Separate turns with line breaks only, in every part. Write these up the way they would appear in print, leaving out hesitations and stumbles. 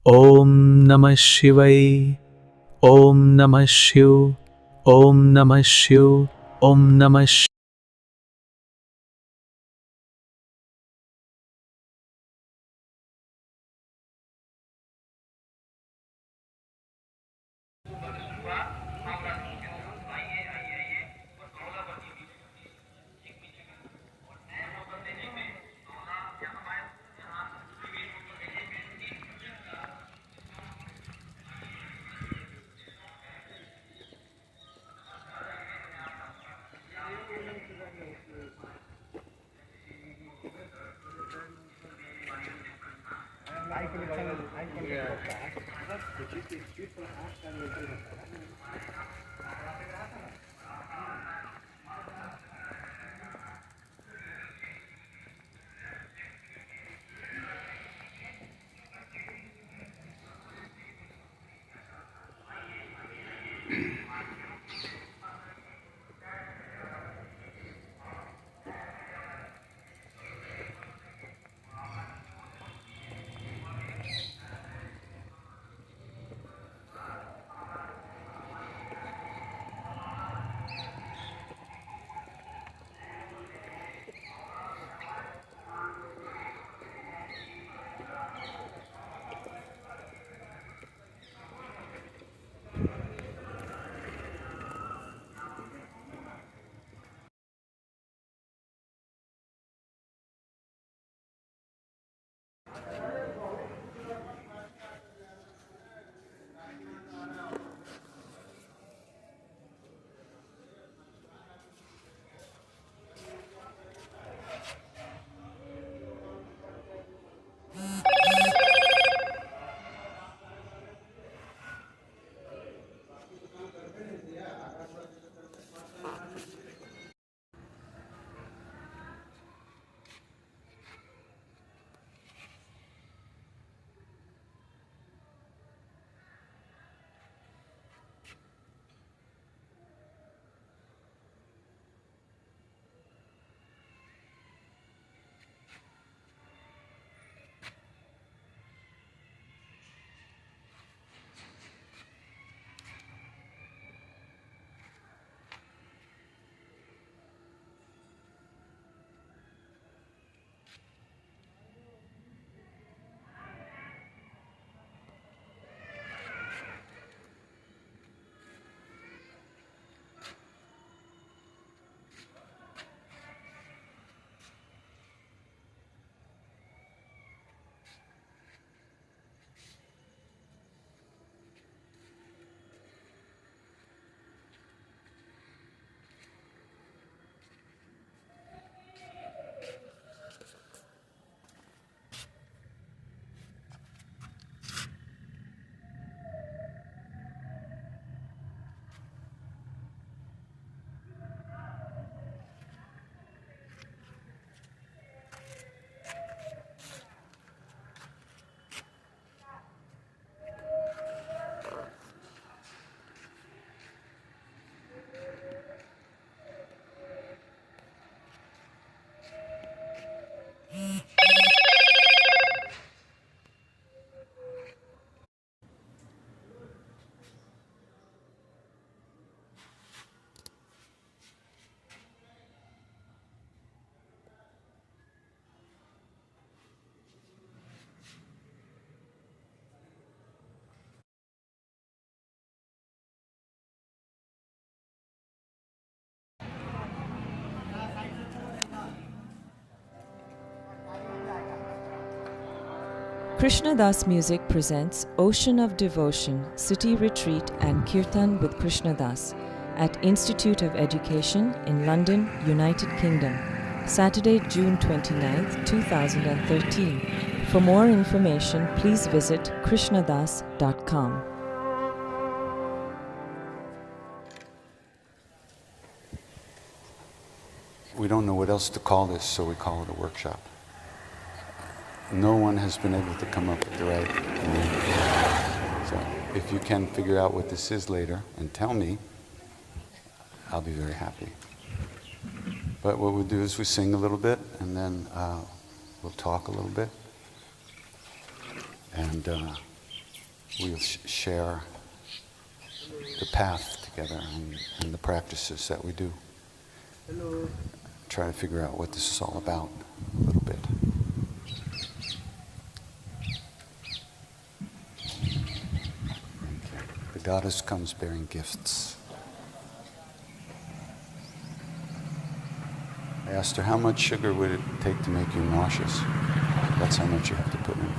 Om Namah Shivaya. Om Namah Shiv. Om Namah Shiv. Om Namah Shiv.
Krishna Das Music presents Ocean of Devotion, City Retreat and Kirtan with Krishna Das at Institute of Education in London, United Kingdom, Saturday, June 29th, 2013. For more information, please visit krishnadas.com.
We don't know what else to call this, so we call it a workshop. No one has been able to come up with the right name. So if you can figure out what this is later and tell me, I'll be very happy. But what we'll do is we sing a little bit, and then we'll talk a little bit, and we'll share the path together and the practices that we do. Try to figure out what this is all about a little bit. The goddess comes bearing gifts. I asked her, how much sugar would it take to make you nauseous? That's how much you have to put in.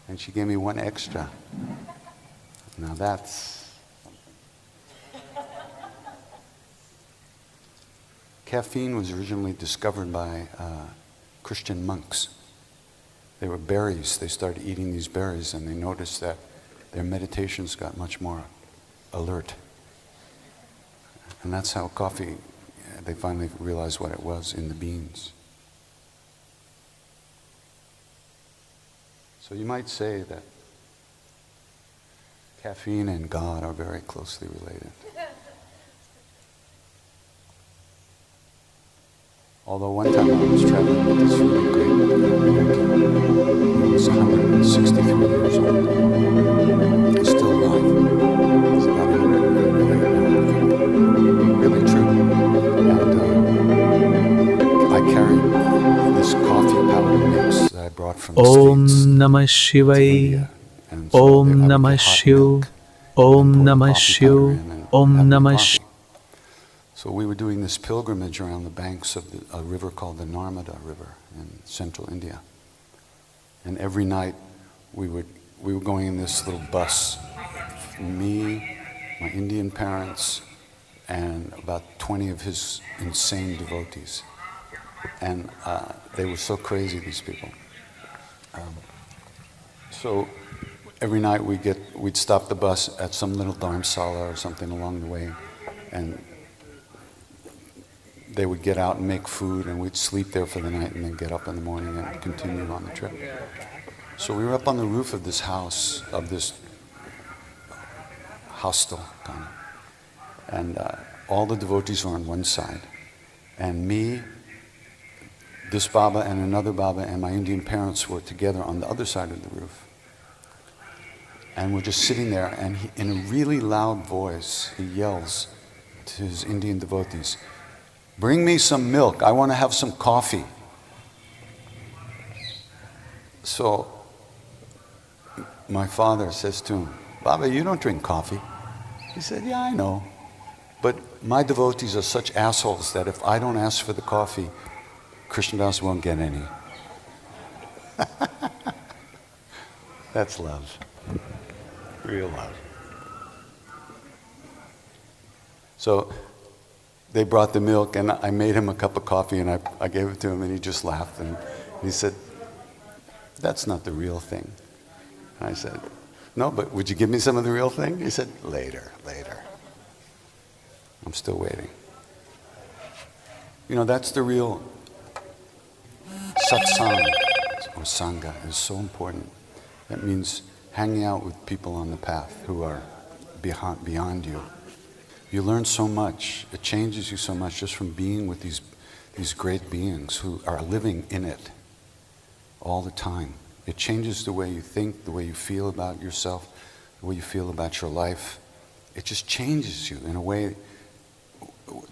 And she gave me one extra. Now that's... Caffeine was originally discovered by Christian monks. They were berries. They started eating these berries, and they noticed that their meditations got much more alert. And that's how coffee, they finally realized what it was in the beans. So you might say that caffeine and God are very closely related. Although one time I was traveling with this really great yogi. He was 163 years old. He's still alive. He's about 100 now. Really true. And I carried this coffee powder mix that I brought from the
Om
States
Namah
to
Shivaya.
India. And so
Om
I would
Namah
get hot
Shiv.
milk
Om
and pour
Namah
coffee
Shiv.
powder in and
Om
have the
Namah
coffee.
Shiv.
So we were doing this pilgrimage around the banks of a river called the Narmada River in central India. And every night we were going in this little bus. Me, my Indian parents, and about 20 of his insane devotees. And they were so crazy, these people. So every night we'd stop the bus at some little dharamsala or something along the way, and they would get out and make food, and we'd sleep there for the night and then get up in the morning and continue on the trip. So we were up on the roof of this house, of this hostel kind of, and all the devotees were on one side, and me, this Baba and another Baba and my Indian parents were together on the other side of the roof. And we're just sitting there, and he, in a really loud voice, he yells to his Indian devotees, "Bring me some milk, I want to have some coffee." So my father says to him, "Baba, you don't drink coffee." He said, "Yeah, I know. But my devotees are such assholes that if I don't ask for the coffee, Krishnadas won't get any." That's love. Real love. So they brought the milk, and I made him a cup of coffee, and I gave it to him, and he just laughed, and he said, "That's not the real thing." And I said, "No, but would you give me some of the real thing?" He said, later. I'm still waiting. You know, that's the real satsang, or sangha, is so important. That means hanging out with people on the path who are beyond you. You learn so much. It changes you so much just from being with these great beings who are living in it all the time. It changes the way you think, the way you feel about yourself, the way you feel about your life. It just changes you in a way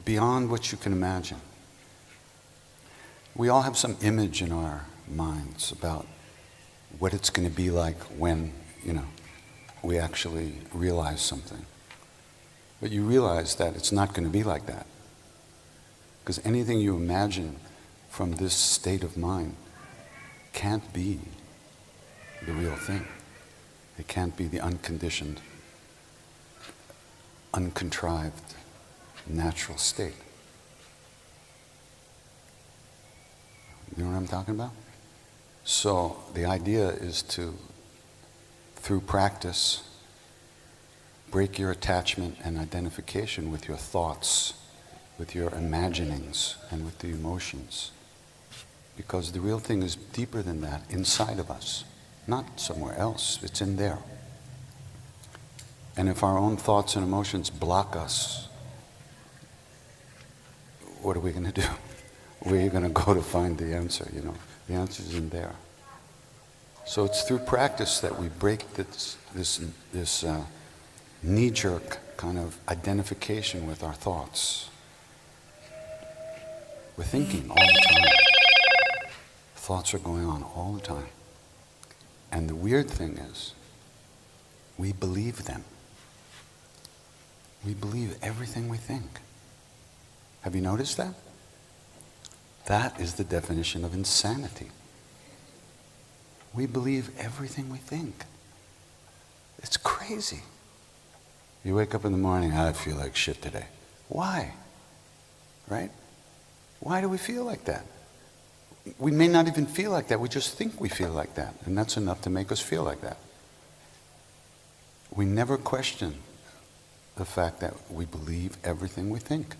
beyond what you can imagine. We all have some image in our minds about what it's going to be like when, we actually realize something. But you realize that it's not going to be like that. Because anything you imagine from this state of mind can't be the real thing. It can't be the unconditioned, uncontrived, natural state. You know what I'm talking about? So the idea is to, through practice, break your attachment and identification with your thoughts, with your imaginings, and with the emotions. Because the real thing is deeper than that, inside of us, not somewhere else. It's in there. And if our own thoughts and emotions block us what are we going to do? Where are you going to go to find the answer? You know, the answer's in there. So it's through practice that we break this knee-jerk kind of identification with our thoughts. We're thinking all the time. Thoughts are going on all the time. And the weird thing is, we believe them. We believe everything we think. Have you noticed that? That is the definition of insanity. We believe everything we think. It's crazy. You wake up in the morning, I feel like shit today. Why? Right? Why do we feel like that? We may not even feel like that, we just think we feel like that, and that's enough to make us feel like that. We never question the fact that we believe everything we think.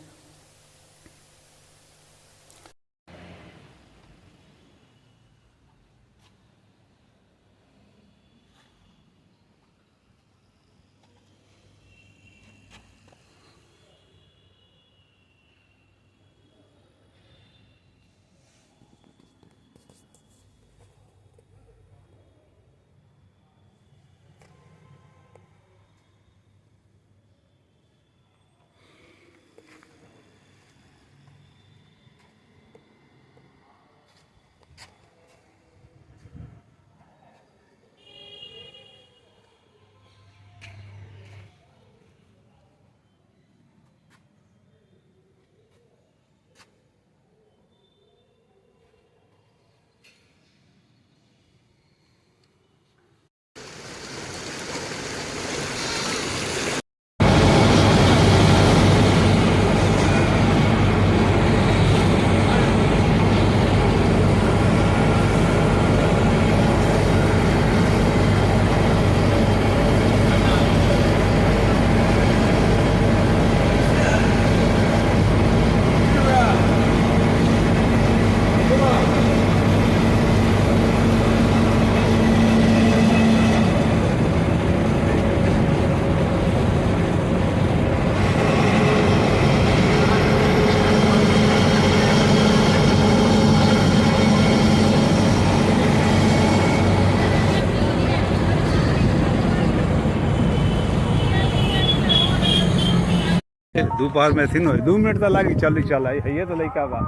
दोपहर में थी 2 minute तो लगी चल ये तो लड़का बा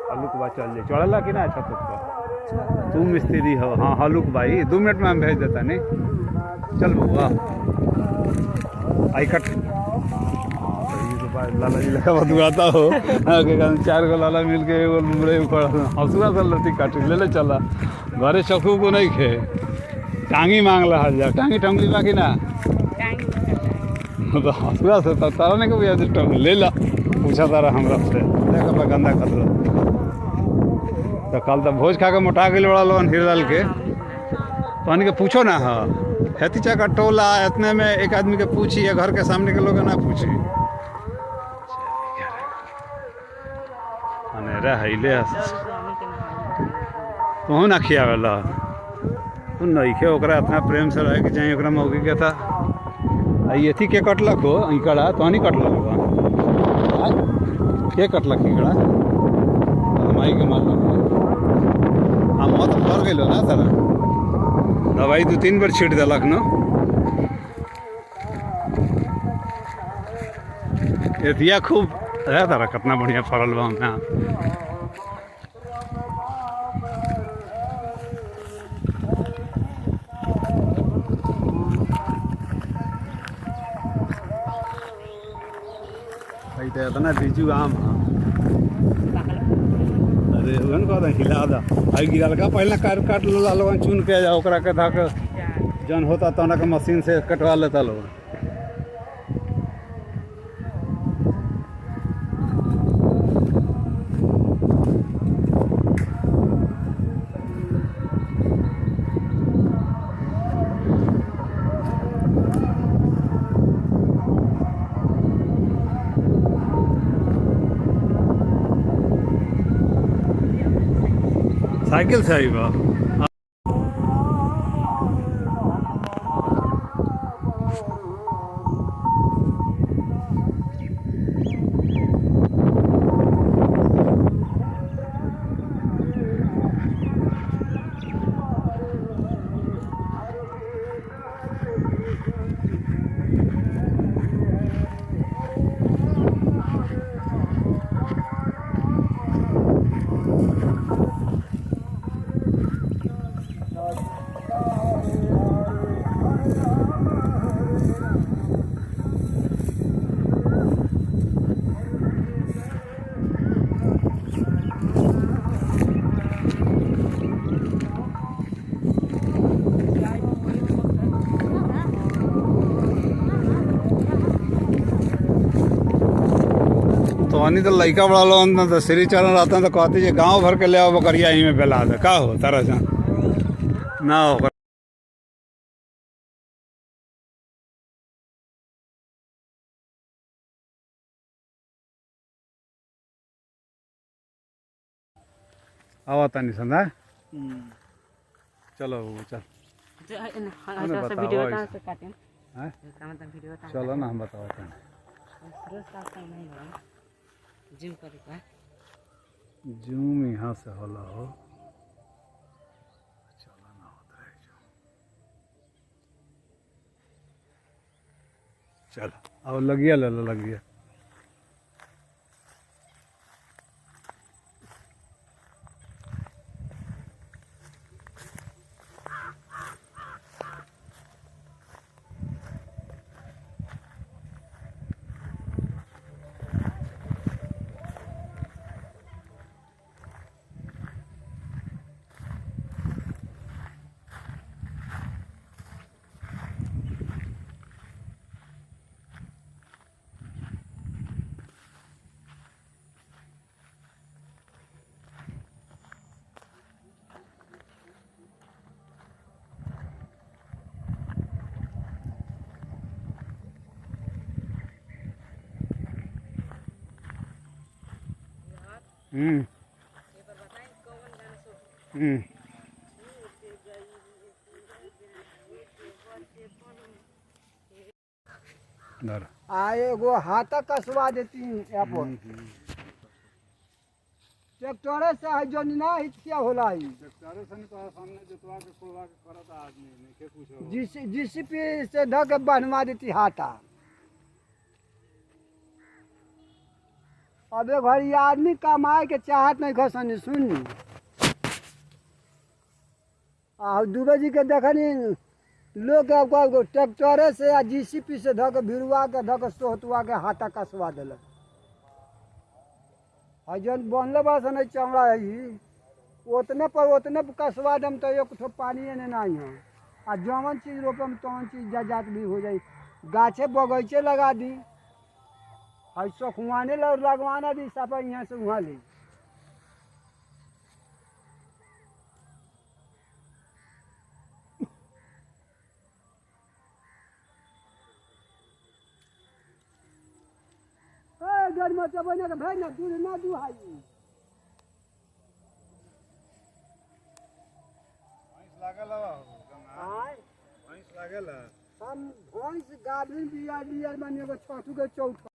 हल्लुक बा चल जाए चढ़ला कि ना छत पर तू मिस्त्री हो हाँ हल्लुक भाई 2 मिनट में हम भेज देता नहीं चल बउआ आई कट लाला जी लगा बदुआता हो आगे 4 गो लाला मिल के एगो मुरई उखड़ हंसुआ से लती काट ले चला घरे चखू को नहीं खे टांगी मांग रहा जा टांगी टंगली बा कि ना तो हंसुआ से तारा ने कभी आज ले ला पूछा तारा हमरा से देखा गंदा कर लो तो कल तो भोज खा के मोटा गई बड़ा लोन हिरलाल के तो के पूछो ना हाँ हेतीचा का टोला इतने में एक आदमी के पूछी या घर के सामने के लोग ना पूछी रहिले तू ना खियावेला तू नइखे ओकरा इतना प्रेम से रहे कि चाहे ओकरा मौगी के था ये थी के कटलक हो इकड़ा तो नहीं कटलक हो के कटलक इकड़ा माई के मारलक हम मत भर गए ना सारा दवाई 2-3 बार छीट दिलक न एतिया खूब है तारा कितना बढ़िया फरल बा ना इतना बीजू आम अरे उन को हिला दा आई गिरल का पहले काट लो लालो चुन के जा ओकरा के धक जन होता तना के मशीन से कटवा लेता लोग साइकिल से आई बा हमनी तो लड़का बड़ा लोग तो श्री चरण रहता तो कहते जे गांव भर के ले आओ बकरिया यहीं में बेला दे का हो तारा जा ना हो आवा तानी संदा चलो चल
वीडियो कहाँ से काटें
हैं
वीडियो
चलो ना हम बताओ तानी
जूम करेगा
जूम यहाँ से होला हो चलो ना होता है जूम चलो अब लगिया ले लो लगिया हम्म धर
एगो हाथा कसवा देती एयरपोर्ट ट्रैक्टर से है जो ना हितिया होला ही
सामने जोतवा के खोलवा के करत आदमी नहीं के पूछो
जीसीपी से ढक के बनवा देती हाथा अब एक घड़ी आदमी कमाए के चाहत नहीं खसनी सुनी दुबे जी के देखनी लोग ट्रैक्टर से या जीसीपी से धक भिड़वा के धक सोहतवा के हाथा कसवा दिलक जन बनले बस नहीं चमड़ा है उतने पर उतने कसवा दम तो एक ठो पानी ने नहीं है आ जौन चीज रोपम तौन चीज जात भी हो जाए गाछे बगीचे लगा दी है सखुआने लगवाना दी सपा यहाँ से वहाँ ली घर में बने के भाई ना दूध ना दुहाई
लागल
हम भैंस गाभिन बिया बने छठू के चौथा